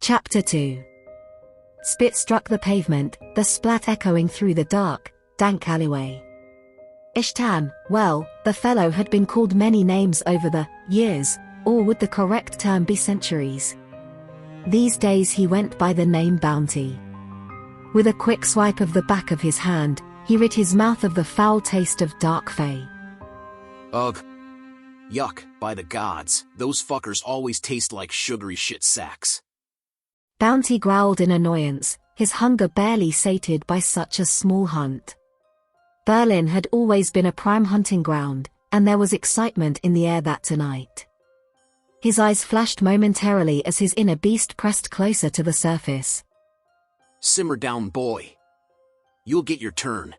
Chapter 2. Spit struck the pavement, the splat echoing through the dark, dank alleyway. Ishtan, well, the fellow had been called many names over the years, or would the correct term be centuries? These days he went by the name Bounty. With a quick swipe of the back of his hand, he rid his mouth of the foul taste of dark fey. Ugh. Yuck, by the gods, those fuckers always taste like sugary shit sacks. Bounty growled in annoyance, his hunger barely sated by such a small hunt. Berlin had always been a prime hunting ground, and there was excitement in the air that tonight. His eyes flashed momentarily as his inner beast pressed closer to the surface. Simmer down, boy. You'll get your turn.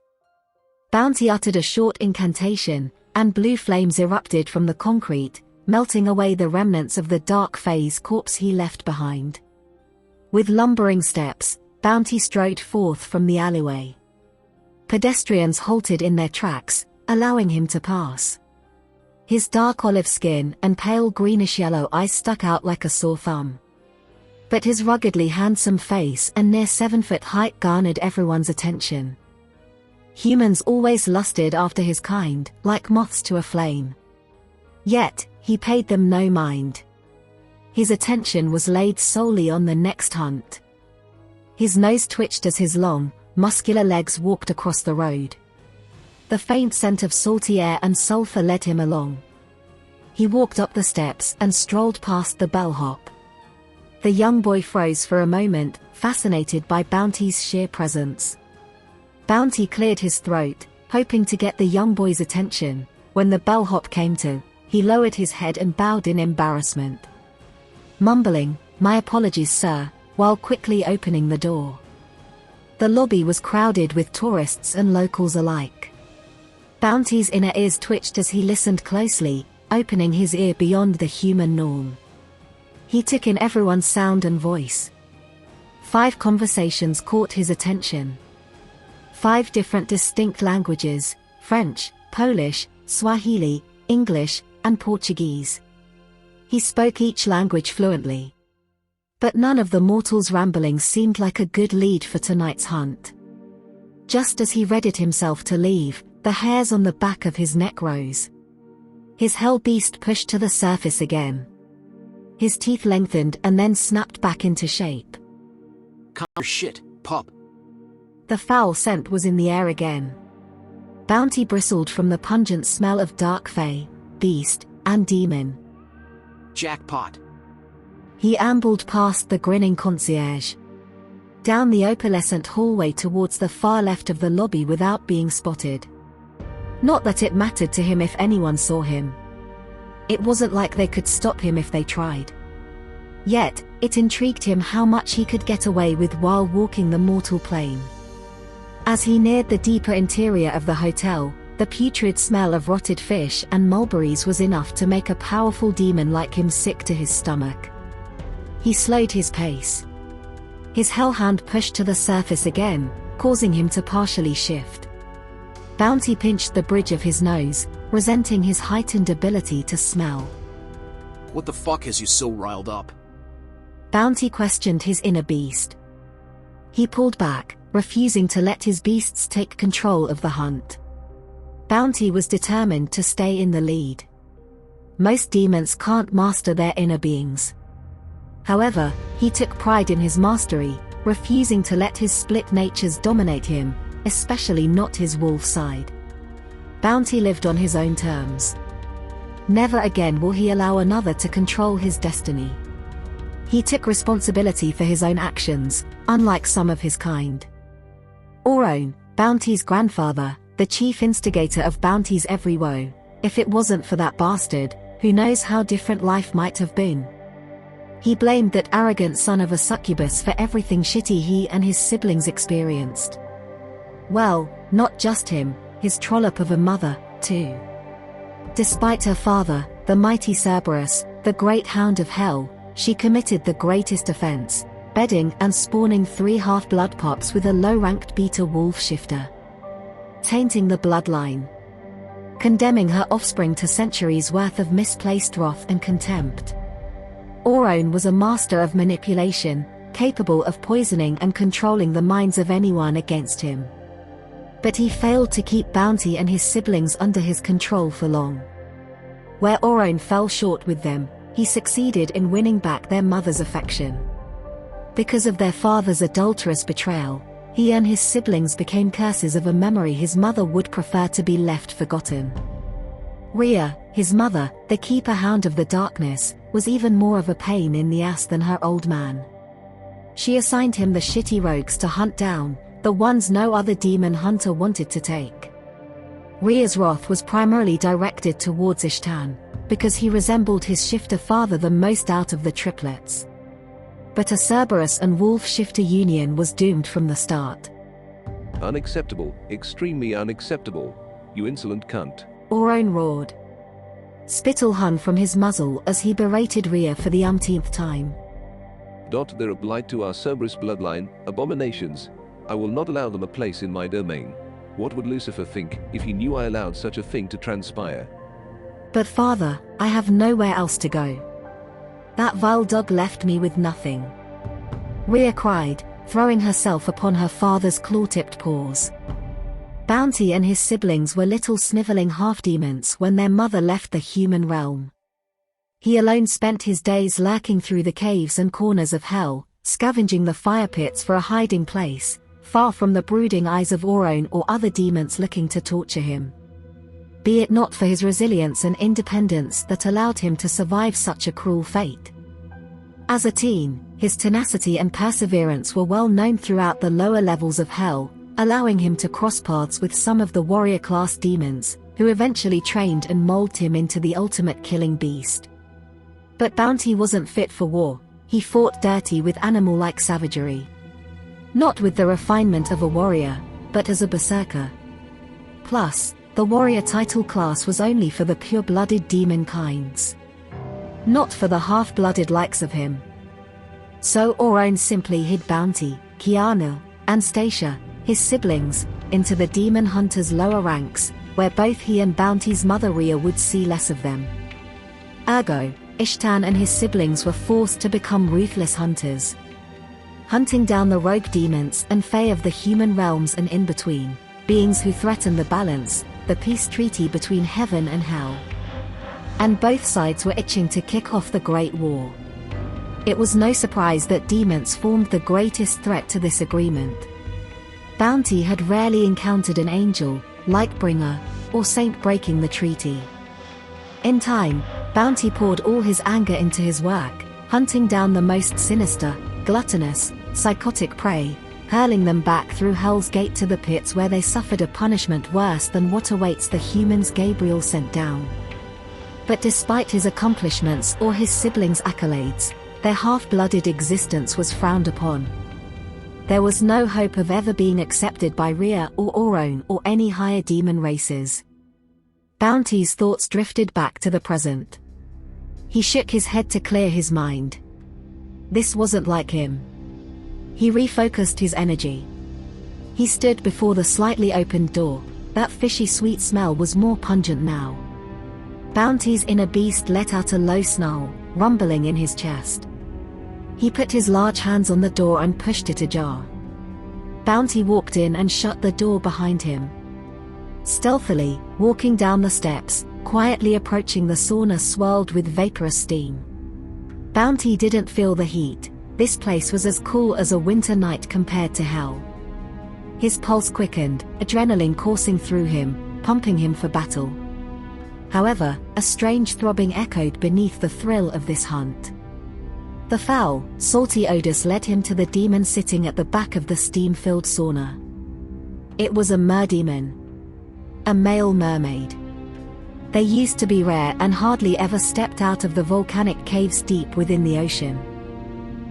Bounty uttered a short incantation, and blue flames erupted from the concrete, melting away the remnants of the dark fey's corpse he left behind. With lumbering steps, Bounty strode forth from the alleyway. Pedestrians halted in their tracks, allowing him to pass. His dark olive skin and pale greenish-yellow eyes stuck out like a sore thumb. But his ruggedly handsome face and near 7-foot height garnered everyone's attention. Humans always lusted after his kind, like moths to a flame. Yet, he paid them no mind. His attention was laid solely on the next hunt. His nose twitched as his long, muscular legs walked across the road. The faint scent of salty air and sulfur led him along. He walked up the steps and strolled past the bellhop. The young boy froze for a moment, fascinated by Bounty's sheer presence. Bounty cleared his throat, hoping to get the young boy's attention. When the bellhop came to, he lowered his head and bowed in embarrassment. Mumbling, "My apologies, sir," while quickly opening the door. The lobby was crowded with tourists and locals alike. Bounty's inner ears twitched as he listened closely, opening his ear beyond the human norm. He took in everyone's sound and voice. 5 conversations caught his attention. 5 different distinct languages: French, Polish, Swahili, English, and Portuguese. He spoke each language fluently. But none of the mortal's ramblings seemed like a good lead for tonight's hunt. Just as he readied himself to leave, the hairs on the back of his neck rose. His hell beast pushed to the surface again. His teeth lengthened and then snapped back into shape. Calm your shit, pup. The foul scent was in the air again. Bounty bristled from the pungent smell of dark fey, beast, and demon. Jackpot. He ambled past the grinning concierge. Down the opalescent hallway towards the far left of the lobby without being spotted. Not that it mattered to him if anyone saw him. It wasn't like they could stop him if they tried. Yet, it intrigued him how much he could get away with while walking the mortal plane. As he neared the deeper interior of the hotel, the putrid smell of rotted fish and mulberries was enough to make a powerful demon like him sick to his stomach. He slowed his pace. His hellhound pushed to the surface again, causing him to partially shift. Bounty pinched the bridge of his nose, resenting his heightened ability to smell. What the fuck has you so riled up? Bounty questioned his inner beast. He pulled back, refusing to let his beasts take control of the hunt. Bounty was determined to stay in the lead. Most demons can't master their inner beings. However, he took pride in his mastery, refusing to let his split natures dominate him, especially not his wolf side. Bounty lived on his own terms. Never again will he allow another to control his destiny. He took responsibility for his own actions, unlike some of his kind. Oron, Bounty's grandfather, the chief instigator of Bounty's every woe, if it wasn't for that bastard, who knows how different life might have been. He blamed that arrogant son of a succubus for everything shitty he and his siblings experienced. Well, not just him, his trollop of a mother, too. Despite her father, the mighty Cerberus, the great hound of hell, she committed the greatest offense, bedding and spawning 3 half-blood pups with a low-ranked beta wolf shifter. Tainting the bloodline. Condemning her offspring to centuries' worth of misplaced wrath and contempt. Oron was a master of manipulation, capable of poisoning and controlling the minds of anyone against him. But he failed to keep Bounty and his siblings under his control for long. Where Orone fell short with them, he succeeded in winning back their mother's affection. Because of their father's adulterous betrayal, he and his siblings became curses of a memory his mother would prefer to be left forgotten. Rhea, his mother, the keeper hound of the darkness, was even more of a pain in the ass than her old man. She assigned him the shitty rogues to hunt down, the ones no other demon hunter wanted to take. Rhea's wrath was primarily directed towards Ishtan, because he resembled his shifter father the most out of the triplets. But a Cerberus and Wolf shifter union was doomed from the start. Unacceptable, extremely unacceptable, you insolent cunt. Orone roared. Spittle hung from his muzzle as he berated Rhea for the umpteenth time. They're a blight to our Cerberus bloodline, abominations. I will not allow them a place in my domain. What would Lucifer think if he knew I allowed such a thing to transpire? But father, I have nowhere else to go. That vile dog left me with nothing. Rhea cried, throwing herself upon her father's claw-tipped paws. Bounty and his siblings were little sniveling half-demons when their mother left the human realm. He alone spent his days lurking through the caves and corners of hell, scavenging the fire pits for a hiding place, far from the brooding eyes of Orone or other demons looking to torture him. Be it not for his resilience and independence that allowed him to survive such a cruel fate. As a teen, his tenacity and perseverance were well known throughout the lower levels of hell, allowing him to cross paths with some of the warrior-class demons, who eventually trained and molded him into the ultimate killing beast. But Bounty wasn't fit for war. He fought dirty with animal-like savagery. Not with the refinement of a warrior, but as a berserker. Plus, the warrior title class was only for the pure-blooded demon kinds. Not for the half-blooded likes of him. So Orone simply hid Bounty, Tiana, and Stacia, his siblings, into the demon hunters' lower ranks, where both he and Bounty's mother Rhea would see less of them. Ergo, Ishtan and his siblings were forced to become ruthless hunters. Hunting down the rogue demons and fae of the human realms and in between, beings who threaten the balance, the peace treaty between heaven and hell. And both sides were itching to kick off the Great War. It was no surprise that demons formed the greatest threat to this agreement. Bounty had rarely encountered an angel, Lightbringer, or saint breaking the treaty. In time, Bounty poured all his anger into his work, hunting down the most sinister, gluttonous, psychotic prey, hurling them back through Hell's Gate to the pits where they suffered a punishment worse than what awaits the humans Gabriel sent down. But despite his accomplishments or his siblings' accolades, their half-blooded existence was frowned upon. There was no hope of ever being accepted by Rhea or Orone or any higher demon races. Bounty's thoughts drifted back to the present. He shook his head to clear his mind. This wasn't like him. He refocused his energy. He stood before the slightly opened door. That fishy sweet smell was more pungent now. Bounty's inner beast let out a low snarl, rumbling in his chest. He put his large hands on the door and pushed it ajar. Bounty walked in and shut the door behind him. Stealthily, walking down the steps, quietly approaching the sauna swirled with vaporous steam. Bounty didn't feel the heat. This place was as cool as a winter night compared to hell. His pulse quickened, adrenaline coursing through him, pumping him for battle. However, a strange throbbing echoed beneath the thrill of this hunt. The foul, salty odors led him to the demon sitting at the back of the steam-filled sauna. It was a merdemon. A male mermaid. They used to be rare and hardly ever stepped out of the volcanic caves deep within the ocean.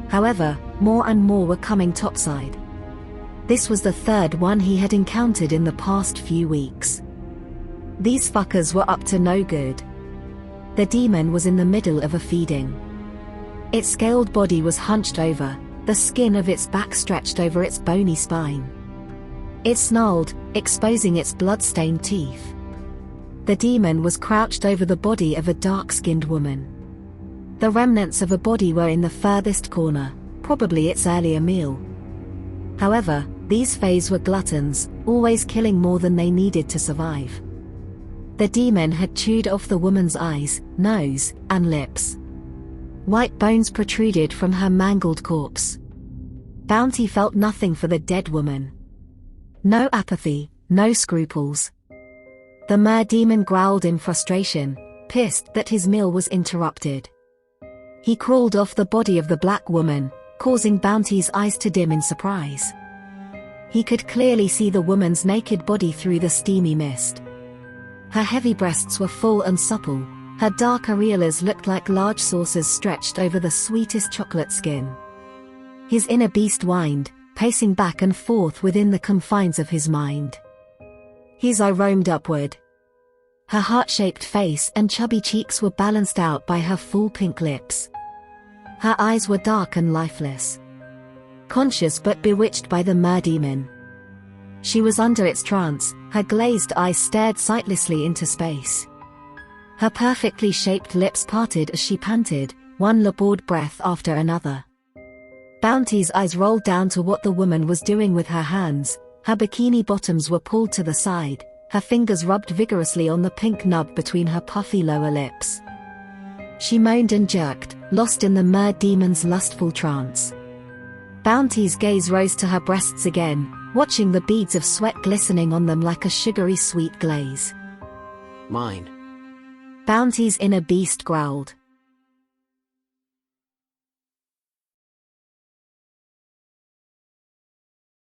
However, more and more were coming topside. This was the third one he had encountered in the past few weeks. These fuckers were up to no good. The demon was in the middle of a feeding. Its scaled body was hunched over, the skin of its back stretched over its bony spine. It snarled, exposing its blood-stained teeth. The demon was crouched over the body of a dark-skinned woman. The remnants of a body were in the furthest corner, probably its earlier meal. However, these fays were gluttons, always killing more than they needed to survive. The demon had chewed off the woman's eyes, nose, and lips. White bones protruded from her mangled corpse. Bounty felt nothing for the dead woman. No apathy, no scruples. The mer-demon growled in frustration, pissed that his meal was interrupted. He crawled off the body of the black woman, causing Bounty's eyes to dim in surprise. He could clearly see the woman's naked body through the steamy mist. Her heavy breasts were full and supple, her dark areolas looked like large saucers stretched over the sweetest chocolate skin. His inner beast whined, pacing back and forth within the confines of his mind. His eye roamed upward. Her heart-shaped face and chubby cheeks were balanced out by her full pink lips. Her eyes were dark and lifeless. Conscious but bewitched by the mer-demon. She was under its trance, her glazed eyes stared sightlessly into space. Her perfectly shaped lips parted as she panted, one labored breath after another. Bounty's eyes rolled down to what the woman was doing with her hands. Her bikini bottoms were pulled to the side, her fingers rubbed vigorously on the pink nub between her puffy lower lips. She moaned and jerked, lost in the mer-demon's lustful trance. Bounty's gaze rose to her breasts again, watching the beads of sweat glistening on them like a sugary sweet glaze. Mine. Bounty's inner beast growled.